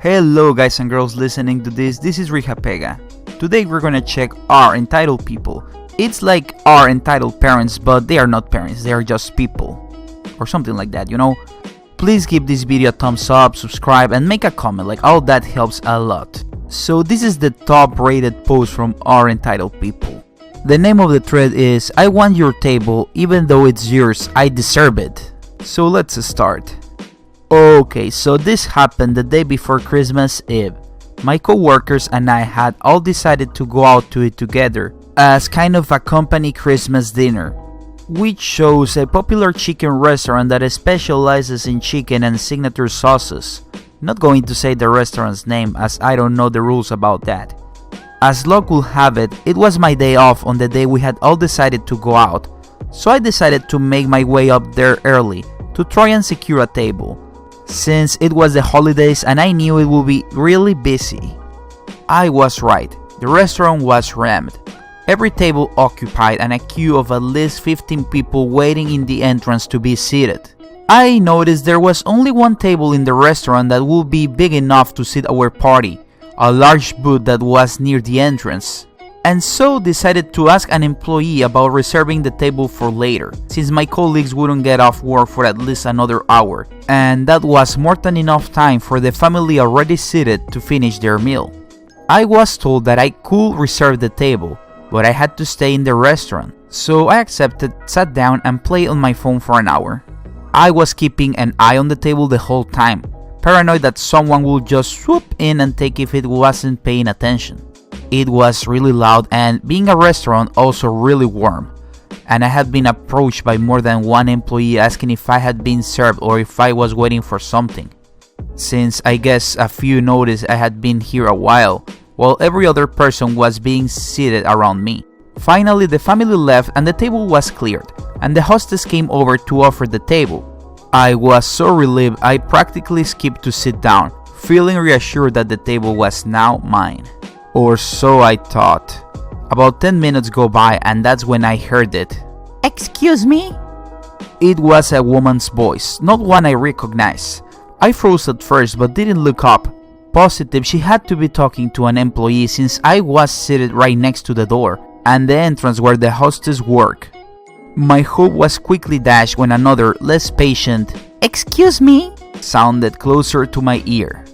Hello guys and girls listening to this is Rija. Today we're gonna check our entitled people. It's like our entitled parents, but they are not parents, they are just people. Or something like that, you know? Please give this video a thumbs up, subscribe and make a comment, like all that helps a lot. So this is the top rated post from our entitled people. The name of the thread is I want your table, even though it's yours, I deserve it. So let's start. Okay, so this happened the day before Christmas Eve. My co-workers and I had all decided to go out to eat together as kind of a company Christmas dinner, which shows a popular chicken restaurant that specializes in chicken and signature sauces. Not going to say the restaurant's name as I don't know the rules about that. As luck will have it, it was my day off on the day we had all decided to go out, so I decided to make my way up there early to try and secure a table, since it was the holidays and I knew it would be really busy. I was right, the restaurant was rammed. Every table occupied and a queue of at least 15 people waiting in the entrance to be seated. I noticed there was only one table in the restaurant that would be big enough to sit our party, a large booth that was near the entrance, and so decided to ask an employee about reserving the table for later, since my colleagues wouldn't get off work for at least another hour, and that was more than enough time for the family already seated to finish their meal. I was told that I could reserve the table, but I had to stay in the restaurant, so I accepted, sat down and played on my phone for an hour. I was keeping an eye on the table the whole time, paranoid that someone would just swoop in and take if it wasn't paying attention. It was really loud and, being a restaurant, also really warm, and I had been approached by more than one employee asking if I had been served or if I was waiting for something, since I guess a few noticed I had been here a while every other person was being seated around me. Finally the family left and the table was cleared, and the hostess came over to offer the table. I was so relieved I practically skipped to sit down, feeling reassured that the table was now mine. Or so I thought. About 10 minutes go by and that's when I heard it. "Excuse me?" It was a woman's voice, not one I recognized. I froze at first but didn't look up. Positive she had to be talking to an employee since I was seated right next to the door and the entrance where the hostess worked. My hope was quickly dashed when another, less patient, "Excuse me?" sounded closer to my ear.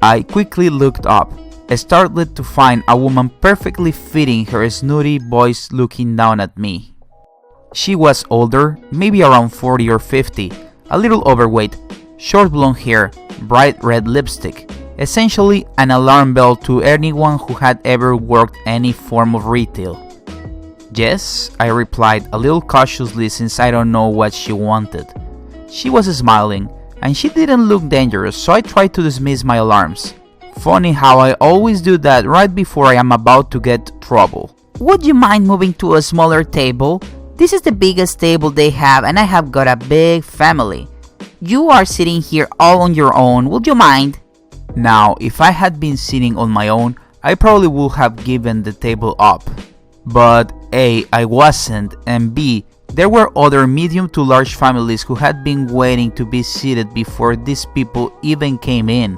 I quickly looked up, startled to find a woman perfectly fitting her snooty voice looking down at me. She was older, maybe around 40 or 50, a little overweight, short blonde hair, bright red lipstick, essentially an alarm bell to anyone who had ever worked any form of retail. "Yes," I replied a little cautiously since I don't know what she wanted. She was smiling, and she didn't look dangerous, so I tried to dismiss my alarms. Funny how I always do that right before I am about to get trouble. "Would you mind moving to a smaller table? This is the biggest table they have and I have got a big family. You are sitting here all on your own, would you mind?" Now, if I had been sitting on my own, I probably would have given the table up. But A, I wasn't, and B, there were other medium to large families who had been waiting to be seated before these people even came in.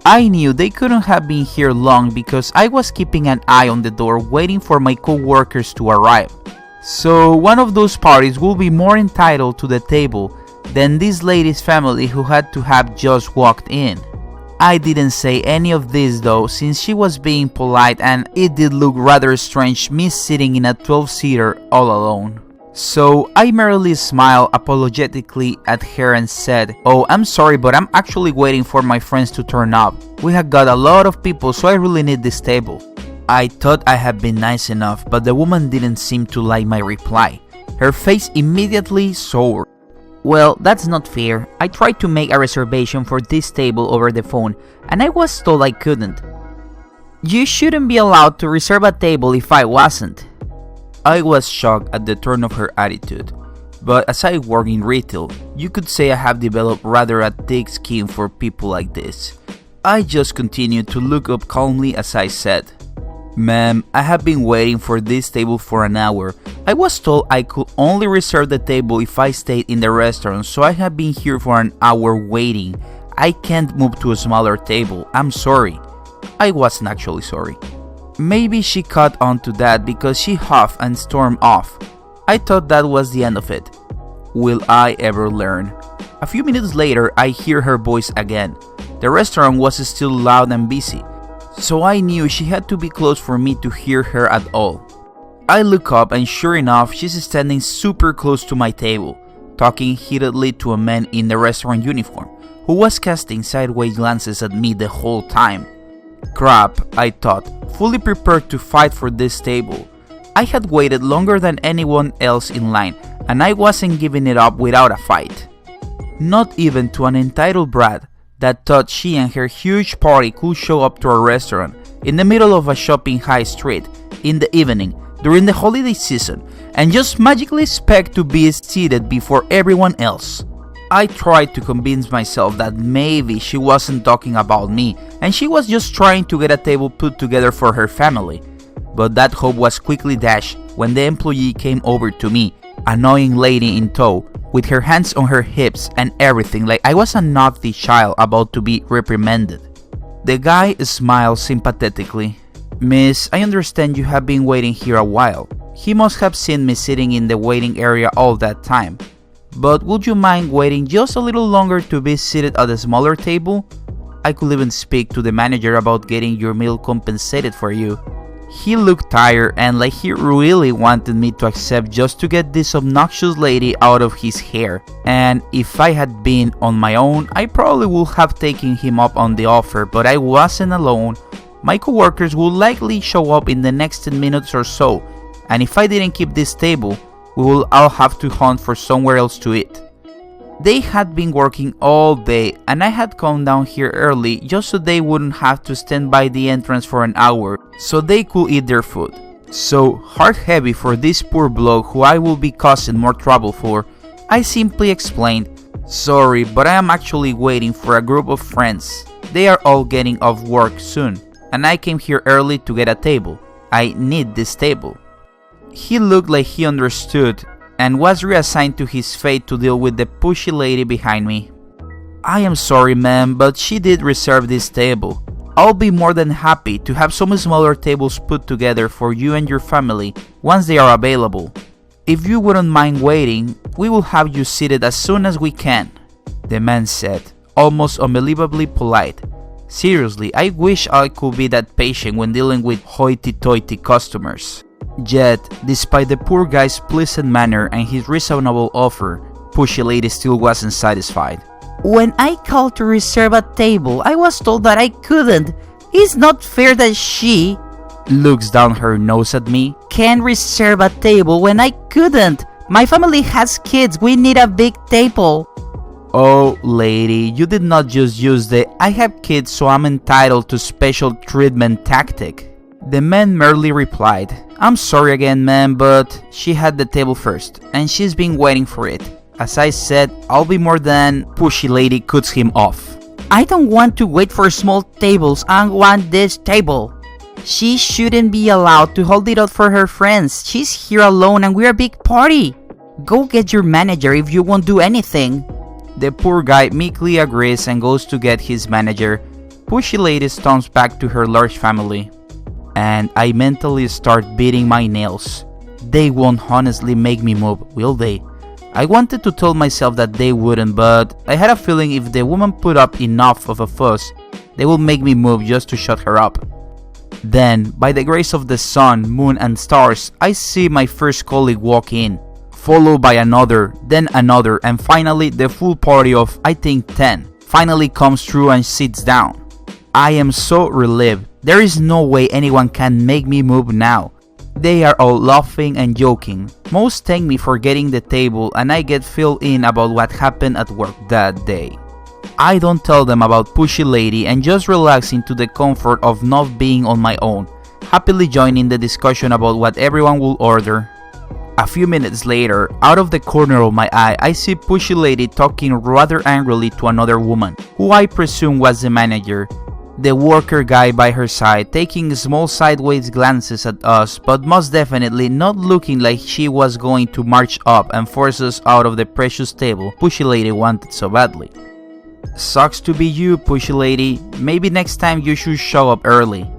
I knew they couldn't have been here long because I was keeping an eye on the door waiting for my co-workers to arrive. So one of those parties will be more entitled to the table than this lady's family who had to have just walked in. I didn't say any of this though, since she was being polite and it did look rather strange me sitting in a 12-seater all alone. So I merely smiled apologetically at her and said, "Oh, I'm sorry, but I'm actually waiting for my friends to turn up. We have got a lot of people, so I really need this table." I thought I had been nice enough, but the woman didn't seem to like my reply. Her face immediately soured. "Well, that's not fair. I tried to make a reservation for this table over the phone, and I was told I couldn't. You shouldn't be allowed to reserve a table if I wasn't." I was shocked at the turn of her attitude, but as I work in retail, you could say I have developed rather a thick skin for people like this. I just continued to look up calmly as I said, "Ma'am, I have been waiting for this table for an hour. I was told I could only reserve the table if I stayed in the restaurant, so I have been here for an hour waiting. I can't move to a smaller table, I'm sorry. I wasn't actually sorry. Maybe she caught on to that because she huffed and stormed off. I thought that was the end of it. Will I ever learn? A few minutes later, I hear her voice again. The restaurant was still loud and busy, so I knew she had to be close for me to hear her at all. I look up and sure enough, she's standing super close to my table, talking heatedly to a man in the restaurant uniform, who was casting sideways glances at me the whole time. Crap, I thought, fully prepared to fight for this table. I had waited longer than anyone else in line, and I wasn't giving it up without a fight. Not even to an entitled brat that thought she and her huge party could show up to our restaurant in the middle of a shopping high street in the evening during the holiday season and just magically expect to be seated before everyone else. I tried to convince myself that maybe she wasn't talking about me and she was just trying to get a table put together for her family. But that hope was quickly dashed when the employee came over to me, a annoying lady in tow, with her hands on her hips and everything like I was a naughty child about to be reprimanded. The guy smiled sympathetically. Miss, I understand you have been waiting here a while. He must have seen me sitting in the waiting area all that time. But would you mind waiting just a little longer to be seated at a smaller table? I could even speak to the manager about getting your meal compensated for you. He looked tired and like he really wanted me to accept just to get this obnoxious lady out of his hair. And if I had been on my own, I probably would have taken him up on the offer, but I wasn't alone. My coworkers would likely show up in the next 10 minutes or so, and if I didn't keep this table, we will all have to hunt for somewhere else to eat. They had been working all day and I had come down here early just so they wouldn't have to stand by the entrance for an hour so they could eat their food. So, heart heavy for this poor bloke who I will be causing more trouble for, I simply explained, "Sorry, but I am actually waiting for a group of friends. They are all getting off work soon, and I came here early to get a table. I need this table." He looked like he understood and was reassigned to his fate to deal with the pushy lady behind me. "I am sorry, ma'am, but she did reserve this table. I'll be more than happy to have some smaller tables put together for you and your family once they are available. If you wouldn't mind waiting, we will have you seated as soon as we can," the man said, almost unbelievably polite. Seriously, I wish I could be that patient when dealing with hoity-toity customers. Yet, despite the poor guy's pleasant manner and his reasonable offer, pushy lady still wasn't satisfied. "When I called to reserve a table, I was told that I couldn't. It's not fair that she," looks down her nose at me, "can reserve a table when I couldn't. My family has kids, we need a big table." "Oh, lady, you did not just use the 'I have kids so I'm entitled to special treatment' tactic." The man merely replied, "I'm sorry again, ma'am, but she had the table first, and she's been waiting for it. As I said, I'll be more than..." Pushy lady cuts him off. "I don't want to wait for small tables, I want this table. She shouldn't be allowed to hold it up for her friends. She's here alone and we're a big party. Go get your manager if you won't do anything." The poor guy meekly agrees and goes to get his manager. Pushy lady stomps back to her large family. And I mentally start beating my nails. They won't honestly make me move, will they? I wanted to tell myself that they wouldn't, but I had a feeling if the woman put up enough of a fuss, they will make me move just to shut her up. Then, by the grace of the sun, moon and stars, I see my first colleague walk in, followed by another, then another, and finally the full party of, I think, 10, finally comes through and sits down. I am so relieved. There is no way anyone can make me move now. They are all laughing and joking. Most thank me for getting the table and I get filled in about what happened at work that day. I don't tell them about pushy lady and just relax into the comfort of not being on my own, happily joining the discussion about what everyone will order. A few minutes later, out of the corner of my eye, I see pushy lady talking rather angrily to another woman, who I presume was the manager. The worker guy by her side taking small sideways glances at us, but most definitely not looking like she was going to march up and force us out of the precious table pushy lady wanted so badly. Sucks to be you, pushy lady. Maybe next time you should show up early.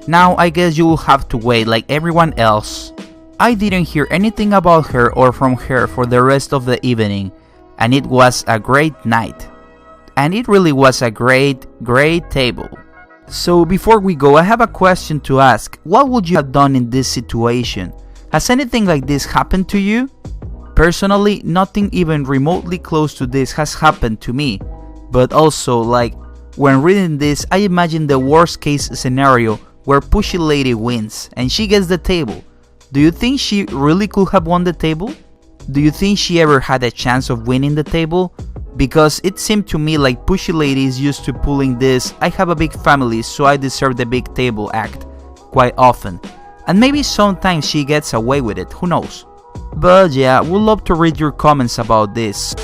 Now I guess you will have to wait like everyone else. I didn't hear anything about her or from her for the rest of the evening, and it was a great night. And it really was a great table. So before we go, I have a question to ask. What would you have done in this situation? Has anything like this happened to you? Personally, nothing even remotely close to this has happened to me. But also, like, when reading this, I imagine the worst case scenario where pushy lady wins and she gets the table. Do you think she really could have won the table? Do you think she ever had a chance of winning the table? Because it seemed to me like pushy lady is used to pulling this "I have a big family so I deserve the big table" act quite often. And maybe sometimes she gets away with it, who knows. But yeah, would love to read your comments about this.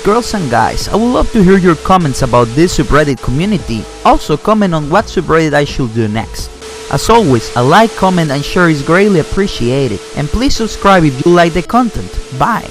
Girls and guys, I would love to hear your comments about this subreddit community. Also comment on what subreddit I should do next. As always, a like, comment and share is greatly appreciated. And please subscribe if you like the content. Bye!